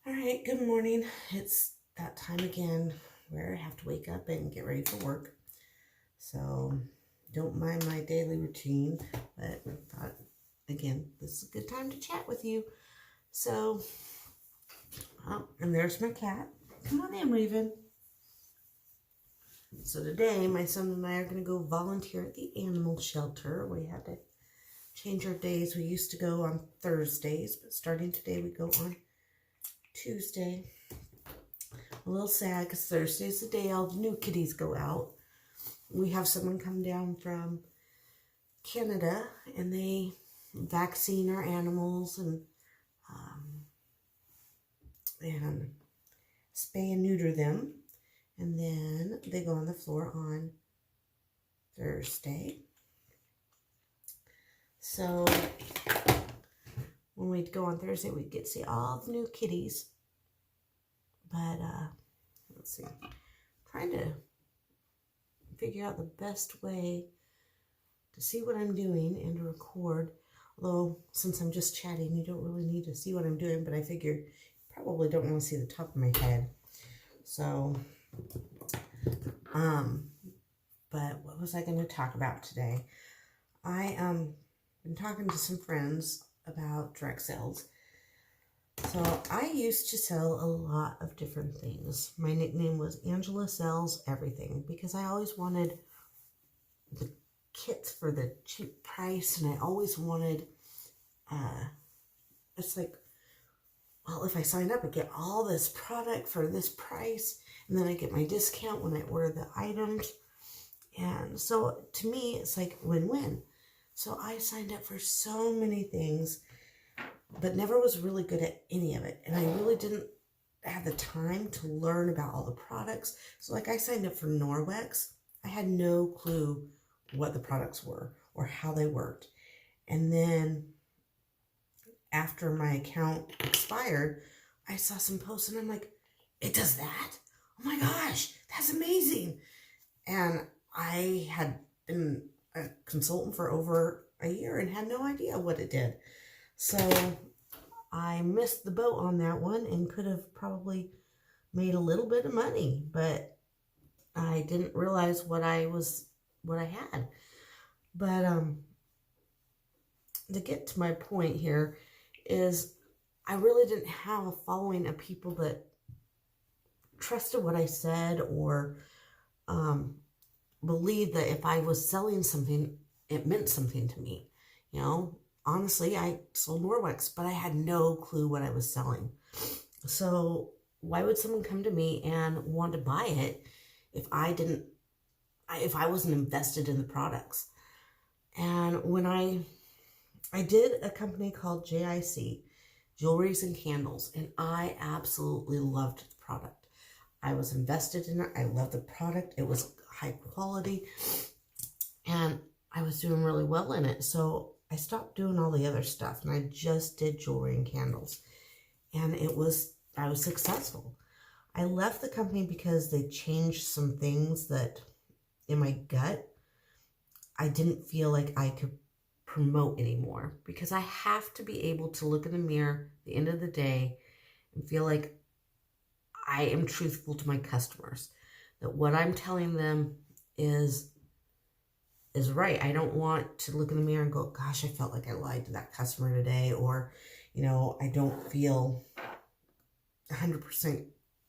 All right, good morning. It's that time again where I have to wake up and get ready for work. So, don't mind my daily routine, but I thought, again, this is a good time to chat with you. So, oh, and there's my cat. Come on in, Raven. So, today, my son and I are going to go volunteer at the animal shelter. We had to change our days. We used to go on Thursdays, but starting today, we go on Tuesday. A little sad because Thursday's the day all the new kitties go out. We have someone come down from Canada and they vaccine our animals and spay and neuter them. And then they go on the floor on Thursday. So when we go on Thursday, we get to see all the new kitties. But let's see, trying to figure out the best way to see what I'm doing and to record. Although, since I'm just chatting, you don't really need to see what I'm doing, but I figured you probably don't want to see the top of my head. So, but what was I going to talk about today? I been talking to some friends about direct sales. So I used to sell a lot of different things. My nickname was Angela Sells Everything because I always wanted the kits for the cheap price, and I always wanted, it's like, well, if I sign up, I get all this product for this price, and then I get my discount when I order the items. And so to me, it's like win-win. So I signed up for so many things, but never was really good at any of it. And I really didn't have the time to learn about all the products. So like I signed up for Norwex. I had no clue what the products were or how they worked. And then after my account expired, I saw some posts and I'm like, it does that? Oh my gosh, that's amazing. And I had been a consultant for over a year and had no idea what it did. So I missed the boat on that one and could have probably made a little bit of money, but I didn't realize what I had. But to get to my point here is I really didn't have a following of people that trusted what I said or believed that if I was selling something, it meant something to me. You know, honestly, I sold Norwex, but I had no clue what I was selling. So why would someone come to me and want to buy it if if I wasn't invested in the products? And when I did a company called JIC, Jewelries and Candles, and I absolutely loved the product. I was invested in it. I loved the product. It was high quality, and I was doing really well in it. So I stopped doing all the other stuff and I just did jewelry and candles. And I was successful. I left the company because they changed some things that in my gut, I didn't feel like I could promote anymore because I have to be able to look in the mirror at the end of the day and feel like I am truthful to my customers, that what I'm telling them is right. I don't want to look in the mirror and go, gosh, I felt like I lied to that customer today, or, I don't feel 100%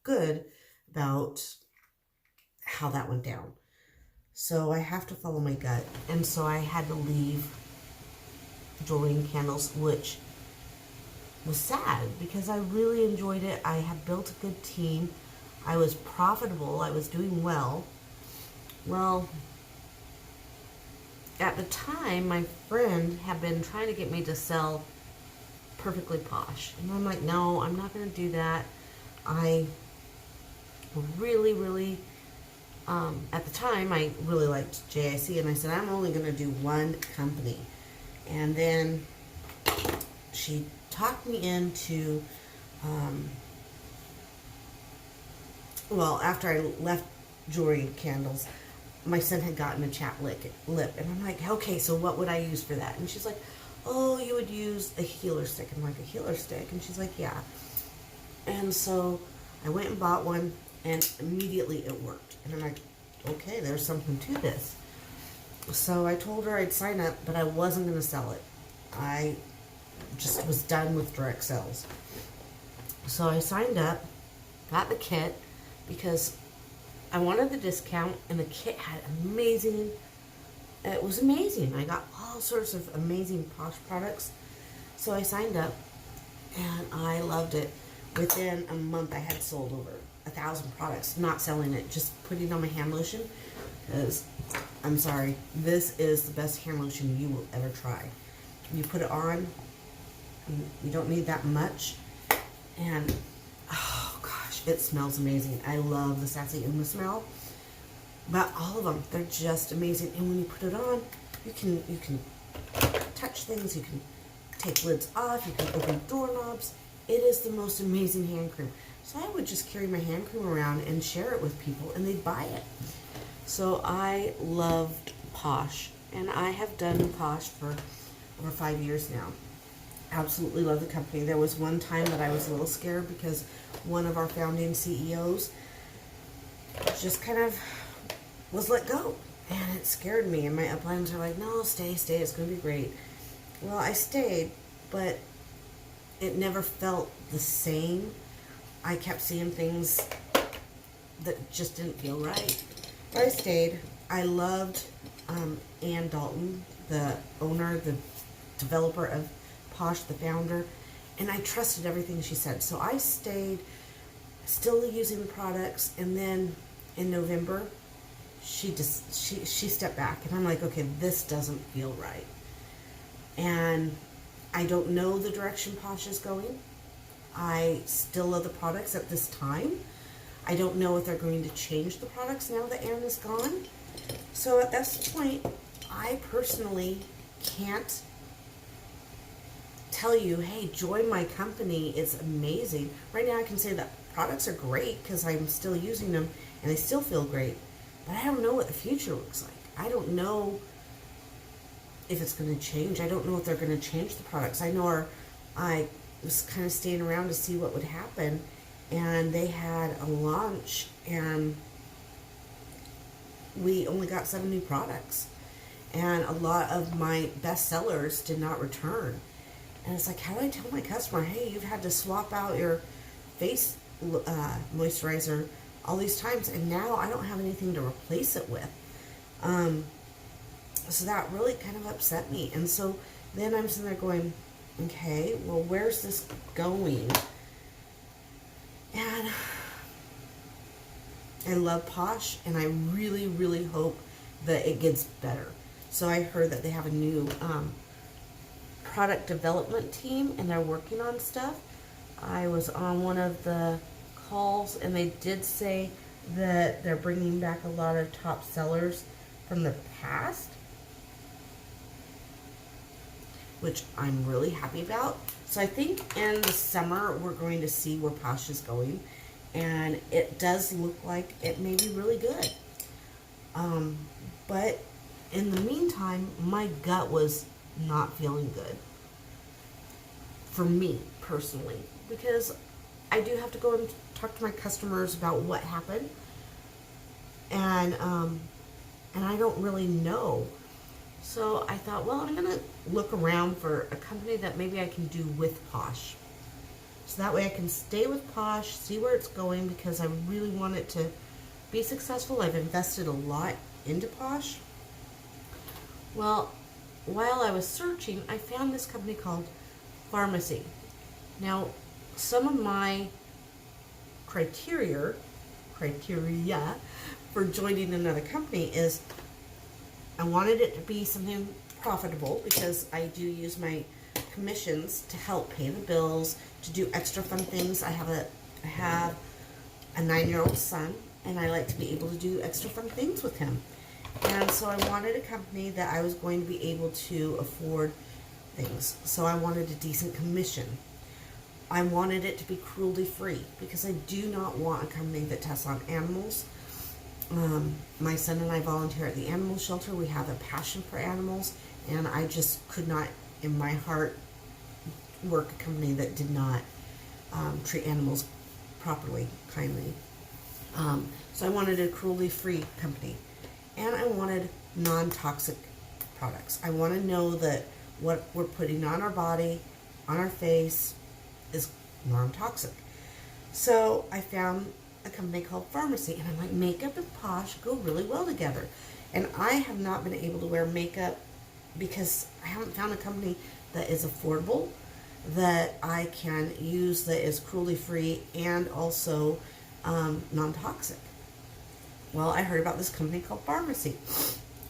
good about how that went down. So I have to follow my gut. And so I had to leave jewelry and candles, which was sad because I really enjoyed it. I had built a good team. I was profitable. I was doing well. Well, at the time, my friend had been trying to get me to sell Perfectly Posh. And I'm like, no, I'm not going to do that. I really, at the time, I really liked JIC. And I said, I'm only going to do one company. And then she talked me into, after I left Jewelry and Candles, my son had gotten a chapped lip. And I'm like, okay, so what would I use for that? And she's like, oh, you would use a healer stick. I'm like, a healer stick? And she's like, yeah. And so I went and bought one, and immediately it worked. And I'm like, okay, there's something to this. So I told her I'd sign up, but I wasn't going to sell it. I just was done with direct sales. So I signed up, got the kit, because I wanted the discount, and the kit had amazing, it was amazing. I got all sorts of amazing Posh products. So I signed up, and I loved it. Within a month, I had sold over 1,000 products, not selling it, just putting it on my hand lotion, because I'm sorry, this is the best hand lotion you will ever try. You put it on, you don't need that much, and oh gosh, it smells amazing. I love the Sassy Uma smell, but all of them, they're just amazing. And when you put it on, you can touch things, you can take lids off, you can open doorknobs. It is the most amazing hand cream. So I would just carry my hand cream around and share it with people, and they'd buy it. So I loved Posh, and I have done Posh for over 5 years now. Absolutely love the company. There was one time that I was a little scared because one of our founding CEOs just kind of was let go, and it scared me. And my uplines are like, no, stay, it's going to be great. Well, I stayed, but it never felt the same. I kept seeing things that just didn't feel right. But I stayed. I loved Ann Dalton, the owner, the developer of Posh, the founder, and I trusted everything she said. So I stayed, still using the products, and then in November, she stepped back, and I'm like, okay, this doesn't feel right. And I don't know the direction Posh is going. I still love the products at this time. I don't know if they're going to change the products now that Ann is gone. So at this point, I personally can't tell you, hey, join my company. It's amazing. Right now I can say that products are great because I'm still using them and they still feel great. But I don't know what the future looks like. I don't know if it's going to change. I don't know if they're going to change the products. I know I was kind of staying around to see what would happen, and they had a launch, and we only got 7 new products, and a lot of my best sellers did not return. And it's like, how do I tell my customer, hey, you've had to swap out your face moisturizer all these times, and now I don't have anything to replace it with. So that really kind of upset me. And so then I'm sitting there going, okay, well, where's this going? And I love Posh, and I really, really hope that it gets better. So I heard that they have a new product development team, and they're working on stuff. I was on one of the calls, and they did say that they're bringing back a lot of top sellers from the past, which I'm really happy about. So I think in the summer we're going to see where Posh is going, and it does look like it may be really good. But in the meantime, my gut was not feeling good for me personally, because I do have to go and talk to my customers about what happened, and I don't really know. So I thought, well, I'm going to look around for a company that maybe I can do with Posh. So that way I can stay with Posh, see where it's going, because I really want it to be successful. I've invested a lot into Posh. Well, while I was searching, I found this company called Farmacy. Now, some of my criteria for joining another company is I wanted it to be something profitable, because I do use my commissions to help pay the bills, to do extra fun things. I have a 9-year-old son, and I like to be able to do extra fun things with him. And so I wanted a company that I was going to be able to afford things. So I wanted a decent commission. I wanted it to be cruelty free, because I do not want a company that tests on animals. My son and I volunteer at the animal shelter. We have a passion for animals, and I just could not, in my heart, work a company that did not treat animals properly, kindly. So I wanted a cruelty-free company, and I wanted non-toxic products. I want to know that what we're putting on our body, on our face, is non-toxic. So I found a company called Farmacy, and I'm like, makeup and Posh go really well together. And I have not been able to wear makeup because I haven't found a company that is affordable, that I can use, that is cruelty-free and also non-toxic. Well, I heard about this company called Farmacy,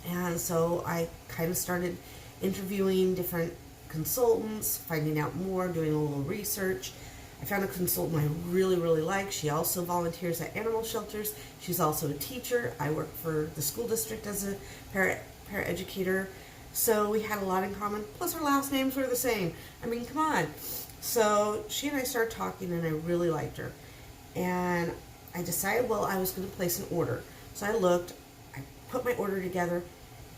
and so I kind of started interviewing different consultants, finding out more, doing a little research. I found a consultant I really, really like. She also volunteers at animal shelters. She's also a teacher. I work for the school district as a paraeducator. So we had a lot in common. Plus our last names were the same. I mean, come on. So she and I started talking, and I really liked her. And I decided, well, I was going to place an order. So I looked, I put my order together,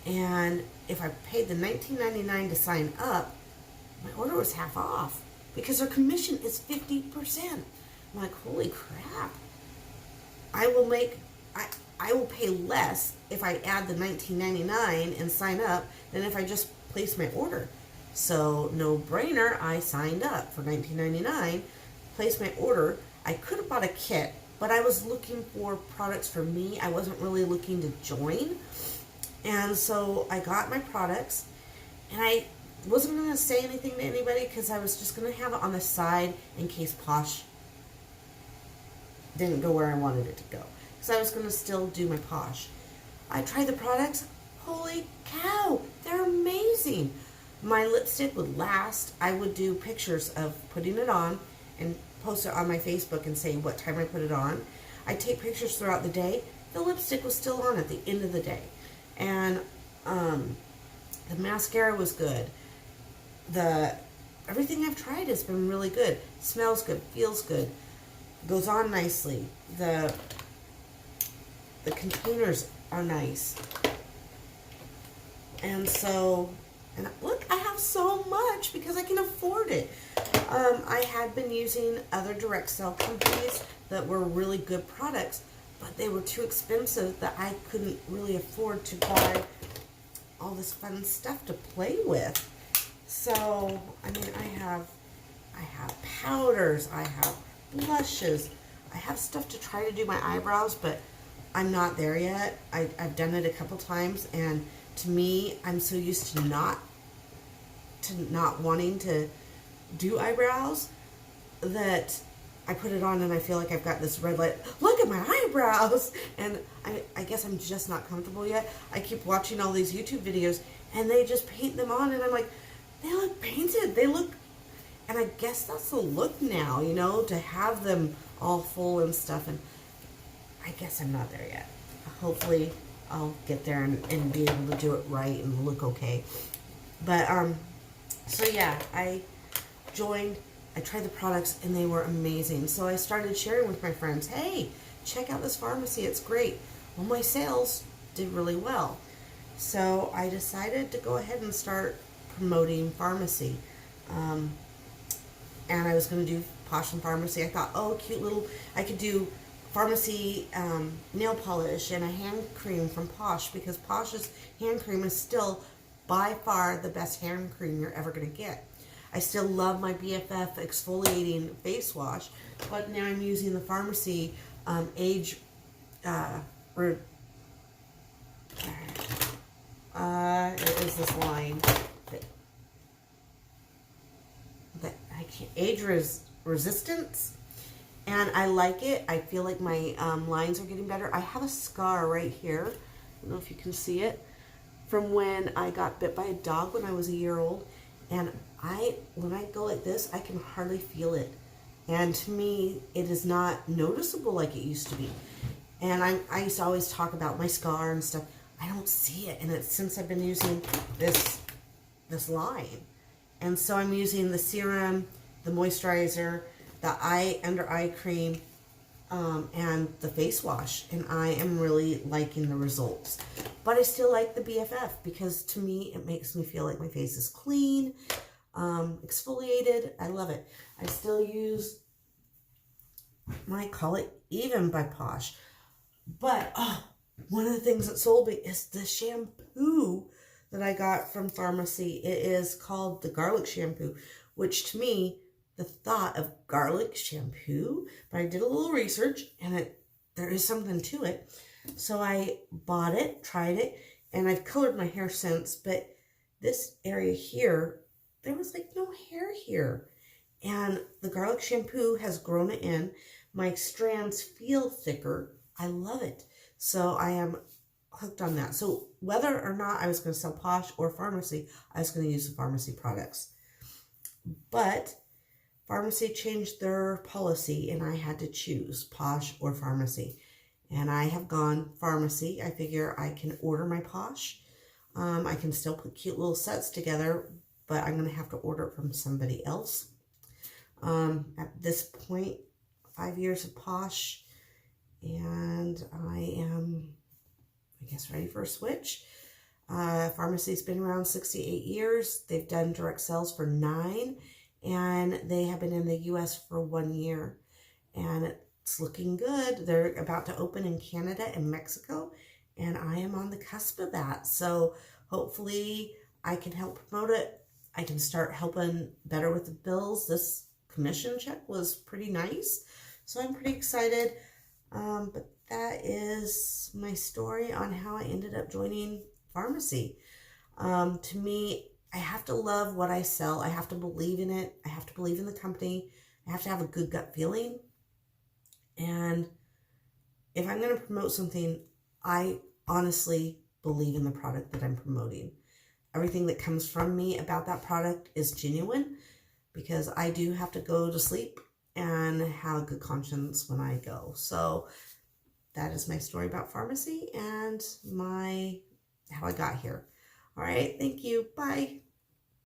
and if I paid the $19.99 to sign up, my order was half off because their commission is 50%. I'm like, holy crap. I will pay less if I add the $19.99 and sign up than if I just place my order. So no brainer, I signed up for $19.99, placed my order. I could have bought a kit, but I was looking for products for me. I wasn't really looking to join. And so I got my products, and I wasn't going to say anything to anybody because I was just going to have it on the side in case Posh didn't go where I wanted it to go. So I was going to still do my Posh. I tried the products. Holy cow, they're amazing. My lipstick would last. I would do pictures of putting it on and post it on my Facebook and say what time I put it on. I take pictures throughout the day. The lipstick was still on at the end of the day. And the mascara was good. Everything I've tried has been really good. Smells good, feels good, goes on nicely. The containers are nice. And so, and look, I have so much because I can afford it. I had been using other direct sell companies that were really good products, but they were too expensive that I couldn't really afford to buy all this fun stuff to play with. So, I mean, I have powders, I have blushes, I have stuff to try to do my eyebrows, but I'm not there yet. I've done it a couple times, and to me, I'm so used to not wanting to do eyebrows that I put it on and I feel like I've got this red light. Look at my eyebrows! And I guess I'm just not comfortable yet. I keep watching all these YouTube videos and they just paint them on, and I'm like, they look painted. They look, and I guess that's the look now, you know, to have them all full and stuff. And I guess I'm not there yet. Hopefully I'll get there and be able to do it right and look okay. But, so yeah, I joined, I tried the products, and they were amazing. So I started sharing with my friends, hey, check out this Farmacy, it's great. Well, my sales did really well. So I decided to go ahead and start promoting Farmacy. And I was going to do Posh and Farmacy. I thought, oh, cute little, I could do Farmacy nail polish and a hand cream from Posh, because Posh's hand cream is still by far the best hand cream you're ever going to get. I still love my BFF exfoliating face wash, but now I'm using the Farmacy age it is this line that I can't, age resistance, and I like it. I feel like my lines are getting better. I have a scar right here. I don't know if you can see it, from when I got bit by a dog when I was a year old, and when I go like this, I can hardly feel it. And to me, it is not noticeable like it used to be. And I used to always talk about my scar and stuff. I don't see it, and it's since I've been using this line. And so I'm using the serum, the moisturizer, the under eye cream, and the face wash, and I am really liking the results. But I still like the BFF because to me it makes me feel like my face is clean, exfoliated. I love it. I still use might call it even by Posh. But one of the things that sold me is the shampoo that I got from pharmacy. It is called the garlic shampoo, which to me, the thought of garlic shampoo, but I did a little research and there is something to it. So I bought it, tried it, and I've colored my hair since, but this area here, there was like no hair here. And the garlic shampoo has grown it in. My strands feel thicker. I love it. So I am hooked on that. So whether or not I was going to sell Posh or pharmacy, I was going to use the pharmacy products. But pharmacy changed their policy and I had to choose Posh or pharmacy. And I have gone pharmacy. I figure I can order my Posh. I can still put cute little sets together, but I'm going to have to order it from somebody else. At this point, 5 years of Posh, and I am, I guess, ready for a switch. Pharmacy's been around 68 years. They've done direct sales for 9, and they have been in the U.S. for 1 year, and it's looking good. They're about to open in Canada and Mexico, and I am on the cusp of that. So hopefully I can help promote it. I can start helping better with the bills. This commission check was pretty nice, so I'm pretty excited. But that is my story on how I ended up joining pharmacy. To me, I have to love what I sell. I have to believe in it. I have to believe in the company. I have to have a good gut feeling. And if I'm going to promote something, I honestly believe in the product that I'm promoting. Everything that comes from me about that product is genuine, because I do have to go to sleep and have a good conscience when I go. So that is my story about pharmacy and how I got here. All right, thank you. Bye.